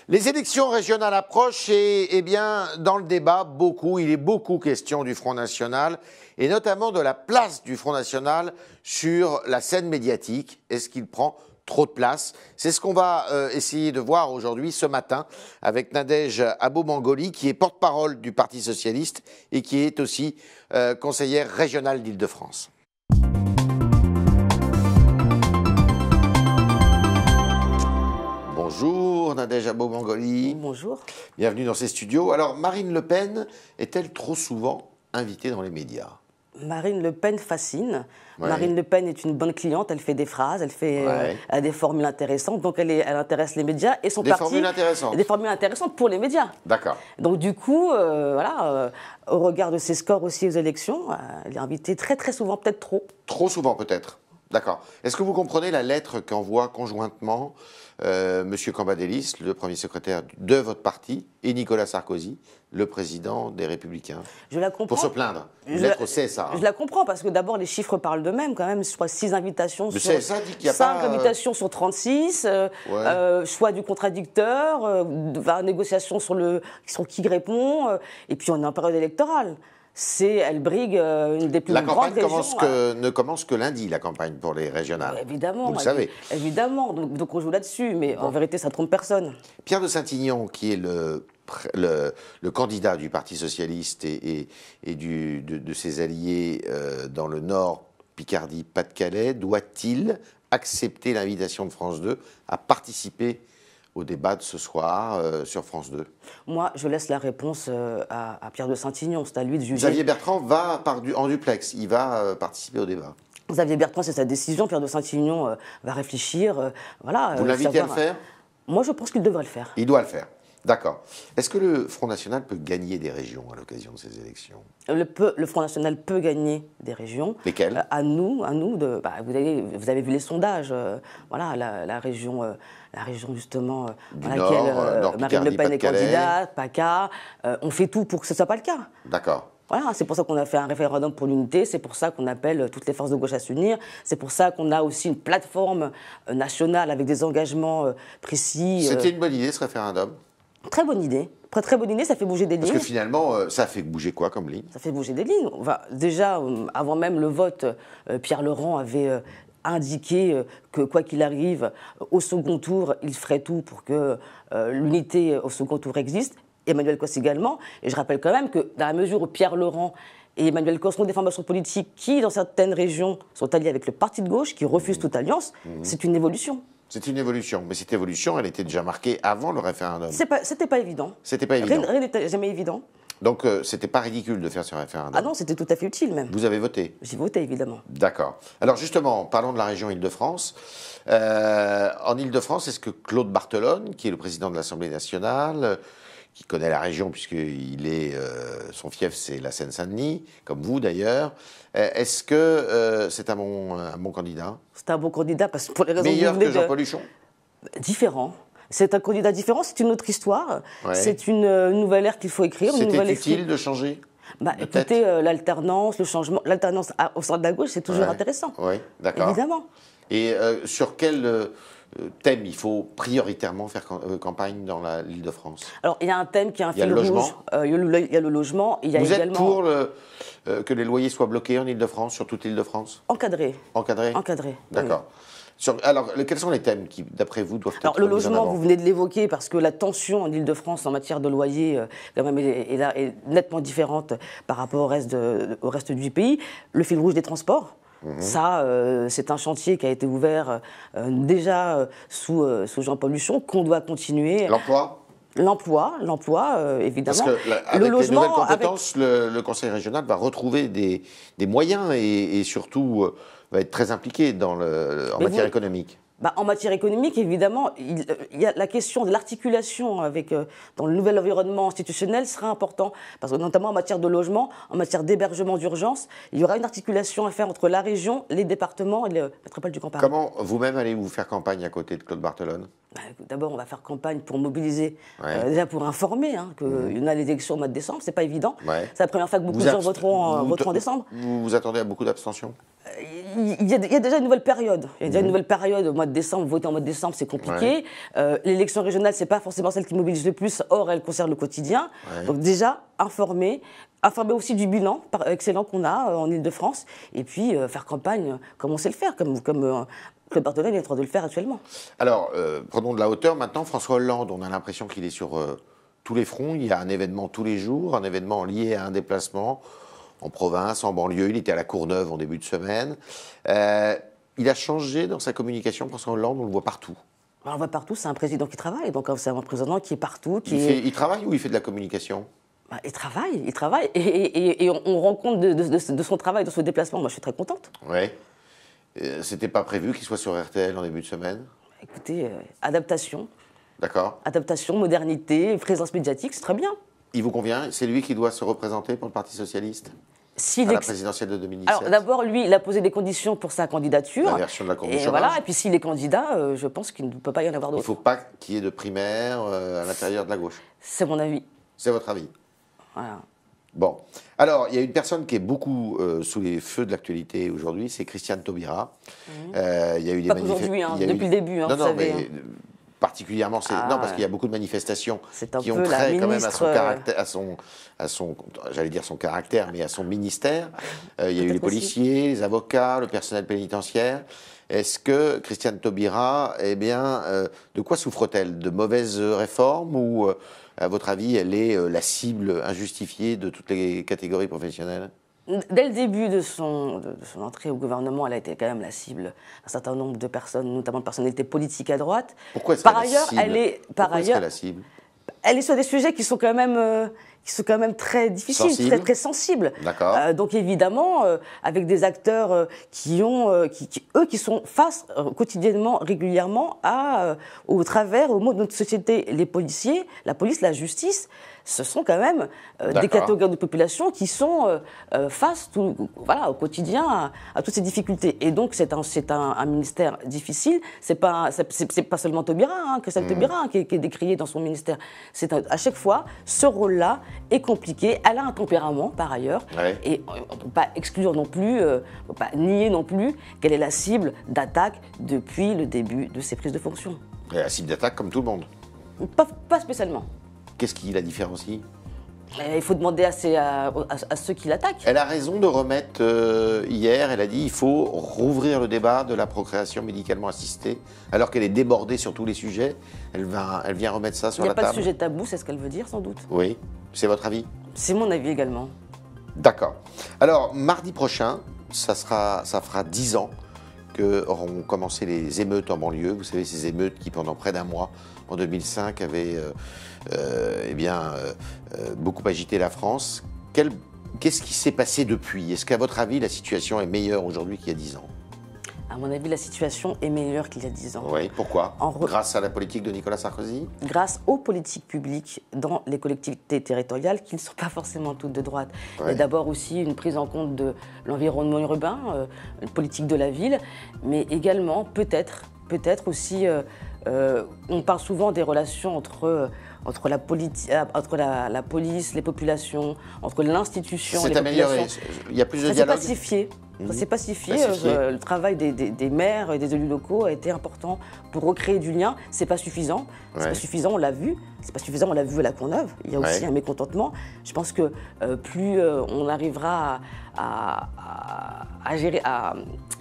Les élections régionales approchent et bien, dans le débat, il est beaucoup question du Front National et notamment de la place du Front National sur la scène médiatique. Est-ce qu'il prend trop de place? C'est ce qu'on va essayer de voir aujourd'hui, ce matin, avec Nadège Abo-Mangoli, qui est porte-parole du Parti Socialiste et qui est aussi conseillère régionale d'Île-de-France. Bonjour Nadège Abo-Mangoli. Bonjour. Bienvenue dans ces studios. Alors Marine Le Pen est-elle trop souvent invitée dans les médias? Marine Le Pen fascine. Ouais. Marine Le Pen est une bonne cliente, elle fait des phrases, elle a des formules intéressantes, donc elle intéresse les médias et son parti. Des formules intéressantes. Des formules intéressantes pour les médias. D'accord. Donc du coup, au regard de ses scores aussi aux élections, elle est invitée très très souvent, peut-être trop. Trop souvent peut-être. D'accord. Est-ce que vous comprenez la lettre qu'envoie conjointement M. Cambadélis, le premier secrétaire de votre parti, et Nicolas Sarkozy, le président des Républicains? Je la comprends. Pour se plaindre. Une lettre CSA. Je la comprends, parce que d'abord, les chiffres parlent d'eux-mêmes quand même. Je crois 6 invitations le sur... CSA dit qu'il y a 5 pas, invitations sur 36, choix du contradicteur, négociation sur qui répond, et puis on est en période électorale. Elle brigue une des plus grandes régions. La campagne ne commence que lundi, la campagne pour les régionales. Évidemment. Vous le savez. Évidemment, donc on joue là-dessus, mais en vérité, ça ne trompe personne. Pierre de Saint-Ignon, qui est le candidat du Parti Socialiste et de ses alliés dans le Nord, Picardie, Pas-de-Calais, doit-il accepter l'invitation de France 2 à participer au débat de ce soir sur France 2? Moi, je laisse la réponse à Pierre de Saint-Ignon, c'est à lui de juger. Xavier Bertrand va en duplex, il va participer au débat. Xavier Bertrand, c'est sa décision, Pierre de Saint-Ignon va réfléchir. Vous l'invitez à le faire? Moi, je pense qu'il devrait le faire. Il doit le faire. D'accord. Est-ce que le Front National peut gagner des régions à l'occasion de ces élections? Le Front National peut gagner des régions. Lesquelles? À nous vous avez vu les sondages. La région justement dans laquelle Marine Le Pen est candidate, PACA. On fait tout pour que ce ne soit pas le cas. D'accord. Voilà, c'est pour ça qu'on a fait un référendum pour l'unité, c'est pour ça qu'on appelle toutes les forces de gauche à s'unir, c'est pour ça qu'on a aussi une plateforme nationale avec des engagements précis. C'était une bonne idée, ce référendum? Très bonne idée. Très bonne idée, ça fait bouger des lignes. Parce que finalement, ça fait bouger quoi comme ligne? Ça fait bouger des lignes. Déjà, avant même le vote, Pierre Laurent avait indiqué que quoi qu'il arrive, au second tour, il ferait tout pour que l'unité au second tour existe. Emmanuel Cos également. Et je rappelle quand même que dans la mesure où Pierre Laurent et Emmanuel Cos ont des formations politiques qui, dans certaines régions, sont alliés avec le parti de gauche, qui refuse toute alliance, c'est une évolution. C'est une évolution. Mais cette évolution, elle était déjà marquée avant le référendum. C'était pas évident. C'était pas évident. Rien n'était jamais évident. Donc, c'était pas ridicule de faire ce référendum? Ah non, c'était tout à fait utile même. Vous avez voté? J'ai voté, évidemment. D'accord. Alors justement, parlons de la région Île-de-France. En Île-de-France, est-ce que Claude Barthelone, qui est le président de l'Assemblée nationale, qui connaît la région puisque son fief c'est la Seine-Saint-Denis, comme vous d'ailleurs, est-ce que c'est un bon candidat? C'est un bon candidat parce que pour les raisons meilleur que Jean-Paul Huchon? Différent. C'est un candidat différent, c'est une autre histoire, c'est une nouvelle ère qu'il faut écrire. C'était utile de changer? Écoutez, l'alternance, le changement, l'alternance au sein de la gauche, c'est toujours intéressant. Oui, d'accord. Évidemment. Et sur quel thème il faut prioritairement faire campagne dans l'Île-de-France? Alors, il y a un thème qui est un fil rouge. Il y a le logement. Vous êtes pour que les loyers soient bloqués en Île-de-France, sur toute l'Île-de-France? Encadré. Encadré? Encadré. D'accord. Oui. Alors, quels sont les thèmes qui, d'après vous, doivent être mis en avant? Le logement, vous venez de l'évoquer, parce que la tension en Île-de-France en matière de loyer quand même, est nettement différente par rapport au reste du pays. Le fil rouge des transports. Ça, c'est un chantier qui a été ouvert déjà sous Jean-Paul Huchon, qu'on doit continuer. L'emploi, Parce évidemment. qu'avec les nouvelles compétences, le Conseil régional va retrouver des moyens et surtout va être très impliqué en matière économique. En matière économique, évidemment, il y a la question de l'articulation dans le nouvel environnement institutionnel sera important, parce que notamment en matière de logement, en matière d'hébergement d'urgence, il y aura une articulation à faire entre la région, les départements et la métropole du Grand Paris. Comment vous-même allez-vous faire campagne à côté de Claude Barthelone? D'abord, on va faire campagne pour mobiliser, déjà pour informer qu'il y en a les élections au mois de décembre, c'est pas évident. C'est la première fois que beaucoup de gens voteront en décembre. Vous vous attendez à beaucoup d'abstention? Il y a déjà une nouvelle période. Il y a déjà une nouvelle période au mois mois de décembre. Voter en mois de décembre, c'est compliqué. L'élection régionale, c'est pas forcément celle qui mobilise le plus. Or, elle concerne le quotidien. Donc déjà, informer aussi du bilan excellent qu'on a en Ile-de-France. Et puis, faire campagne comme on sait le faire, comme Claude Barthélémy est en train de le faire actuellement. Alors, prenons de la hauteur maintenant. François Hollande, on a l'impression qu'il est sur tous les fronts. Il y a un événement tous les jours, un événement lié à un déplacement en province, en banlieue. Il était à la Courneuve en début de semaine. Il a changé dans sa communication, François Hollande, on le voit partout. On le voit partout, c'est un président qui travaille. Donc c'est un président qui est partout. Il travaille ou il fait de la communication ? Il travaille. Et on rend compte de son travail, de son déplacement. Moi, je suis très contente. Oui. C'était pas prévu qu'il soit sur RTL en début de semaine ? Écoutez, adaptation. D'accord. Adaptation, modernité, présence médiatique, c'est très bien. Il vous convient ? C'est lui qui doit se représenter pour le Parti Socialiste à la présidentielle de 2017. Alors d'abord, lui, il a posé des conditions pour sa candidature. La version de la courbe du chômage. Voilà. Et puis s'il est candidat, je pense qu'il ne peut pas y en avoir d'autres. Il ne faut pas qu'il y ait de primaire à l'intérieur de la gauche. C'est mon avis. C'est votre avis. Voilà. Bon. Alors, il y a une personne qui est beaucoup sous les feux de l'actualité aujourd'hui, c'est Christiane Taubira. Il y a eu des manifestations. Depuis le début, non, vous savez. Mais particulièrement, non, parce qu'il y a beaucoup de manifestations qui ont trait quand même à son caractère, j'allais dire son caractère, mais à son ministère. Il y a eu les policiers, les avocats, le personnel pénitentiaire. Est-ce que Christiane Taubira, de quoi souffre-t-elle? De mauvaises réformes ou, à votre avis, elle est la cible injustifiée de toutes les catégories professionnelles? Dès le début de son entrée au gouvernement, elle a été quand même la cible d'un certain nombre de personnes, notamment de personnalités politiques à droite. Pourquoi est-ce qu'elle est la cible? Elle est sur des sujets qui sont quand même très difficiles, très sensibles. D'accord. Donc évidemment, avec des acteurs qui sont face quotidiennement, régulièrement au travers, au mot de notre société, les policiers, la police, la justice. Ce sont quand même des catégories de population qui sont face au quotidien à toutes ces difficultés. Et donc c'est un ministère difficile. C'est pas seulement Taubira, Christiane Taubira qui est décriée dans son ministère. À chaque fois, ce rôle-là est compliqué. Elle a un tempérament par ailleurs, et on ne peut pas exclure non plus, on ne peut pas nier non plus qu'elle est la cible d'attaque depuis le début de ses prises de fonction. Elle est la cible d'attaque comme tout le monde. Pas spécialement. Qu'est-ce qui la différencie? Il faut demander à ceux qui l'attaquent. Elle a raison de remettre, hier, elle a dit il faut rouvrir le débat de la procréation médicalement assistée, alors qu'elle est débordée sur tous les sujets. Elle vient remettre ça sur la table. Il n'y a pas de sujet tabou, c'est ce qu'elle veut dire sans doute. Oui, c'est votre avis? C'est mon avis également. D'accord. Alors, mardi prochain, ça fera 10 ans qu'auront commencé les émeutes en banlieue. Vous savez, ces émeutes qui, pendant près d'un mois, en 2005, avaient beaucoup agité la France. Qu'est-ce qui s'est passé depuis? Est-ce qu'à votre avis, la situation est meilleure aujourd'hui qu'il y a 10 ans? À mon avis, la situation est meilleure qu'il y a 10 ans. Oui, pourquoi? Grâce à la politique de Nicolas Sarkozy? Grâce aux politiques publiques dans les collectivités territoriales qui ne sont pas forcément toutes de droite. Il y a d'abord aussi une prise en compte de l'environnement urbain, une politique de la ville, mais également peut-être aussi, on parle souvent des relations entre la police, les populations, entre l'institution et les populations. Il y a plus de dialogue. Ça s'est pacifié. Le travail des maires et des élus locaux a été important pour recréer du lien. C'est pas suffisant. C'est pas suffisant, on l'a vu. C'est pas suffisant, on l'a vu à la Courneuve. Il y a aussi un mécontentement. Je pense que plus on arrivera à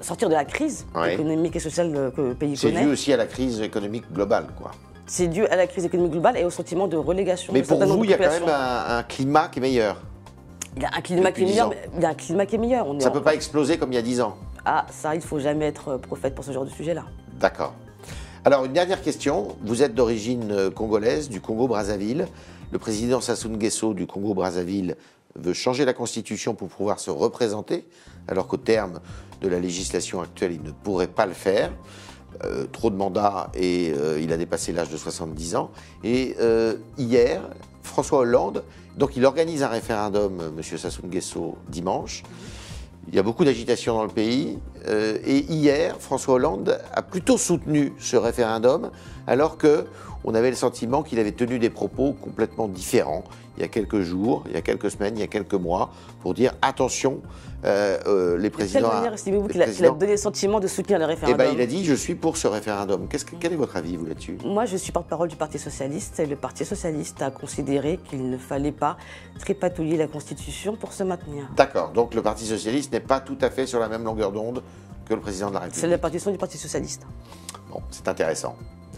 sortir de la crise économique et sociale que le pays connaît. C'est dû aussi à la crise économique globale, quoi. C'est dû à la crise économique globale et au sentiment de relégation. Mais pour vous, il y a quand même un climat qui est meilleur. Il y a un climat qui est meilleur. Ça ne peut pas exploser comme il y a 10 ans. Ah, ça, il ne faut jamais être prophète pour ce genre de sujet-là. D'accord. Alors, une dernière question. Vous êtes d'origine congolaise, du Congo-Brazzaville. Le président Sassou Nguesso du Congo-Brazzaville veut changer la constitution pour pouvoir se représenter, alors qu'au terme de la législation actuelle, il ne pourrait pas le faire. Trop de mandats et il a dépassé l'âge de 70 ans. Et hier, François Hollande, donc il organise un référendum, M. Sassou Nguesso, dimanche. Il y a beaucoup d'agitation dans le pays. et hier, François Hollande a plutôt soutenu ce référendum, alors qu'on avait le sentiment qu'il avait tenu des propos complètement différents il y a quelques jours, il y a quelques semaines, il y a quelques mois, pour dire attention, les présidents... De quelle manière estimez-vous qu'il a donné le sentiment de soutenir le référendum? Eh bien, il a dit « je suis pour ce référendum ». Quel est votre avis, vous, là-dessus? Moi, je suis porte-parole du Parti socialiste, et le Parti socialiste a considéré qu'il ne fallait pas tripatouiller la Constitution pour se maintenir. D'accord, donc le Parti socialiste n'est pas tout à fait sur la même longueur d'onde que le président de la République. C'est la partition du Parti socialiste. Bon, c'est intéressant.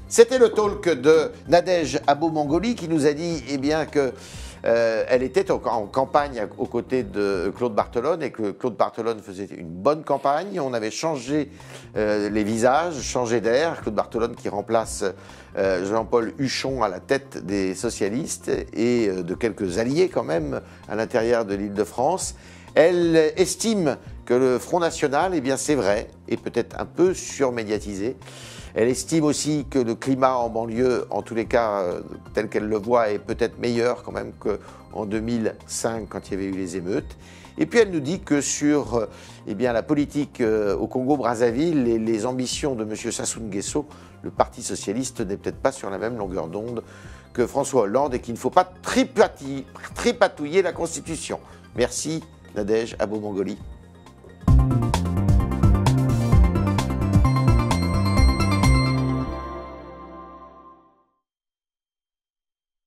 C'était le talk de Nadège Abou-Mongoli qui nous a dit eh bien, que elle était en campagne aux côtés de Claude Barthelone et que Claude Barthelone faisait une bonne campagne. On avait changé les visages, changé d'air. Claude Barthelone qui remplace Jean-Paul Huchon à la tête des socialistes et de quelques alliés quand même à l'intérieur de l'Île-de-France. Elle estime que le Front National, eh bien c'est vrai, est peut-être un peu surmédiatisé. Elle estime aussi que le climat en banlieue, en tous les cas, tel qu'elle le voit, est peut-être meilleur quand même qu'en 2005, quand il y avait eu les émeutes. Et puis elle nous dit que sur eh bien, la politique au Congo-Brazzaville et les ambitions de M. Sassou Nguesso, le Parti socialiste n'est peut-être pas sur la même longueur d'onde que François Hollande et qu'il ne faut pas tripatouiller la Constitution. Merci Nadège Abou-Mongoli.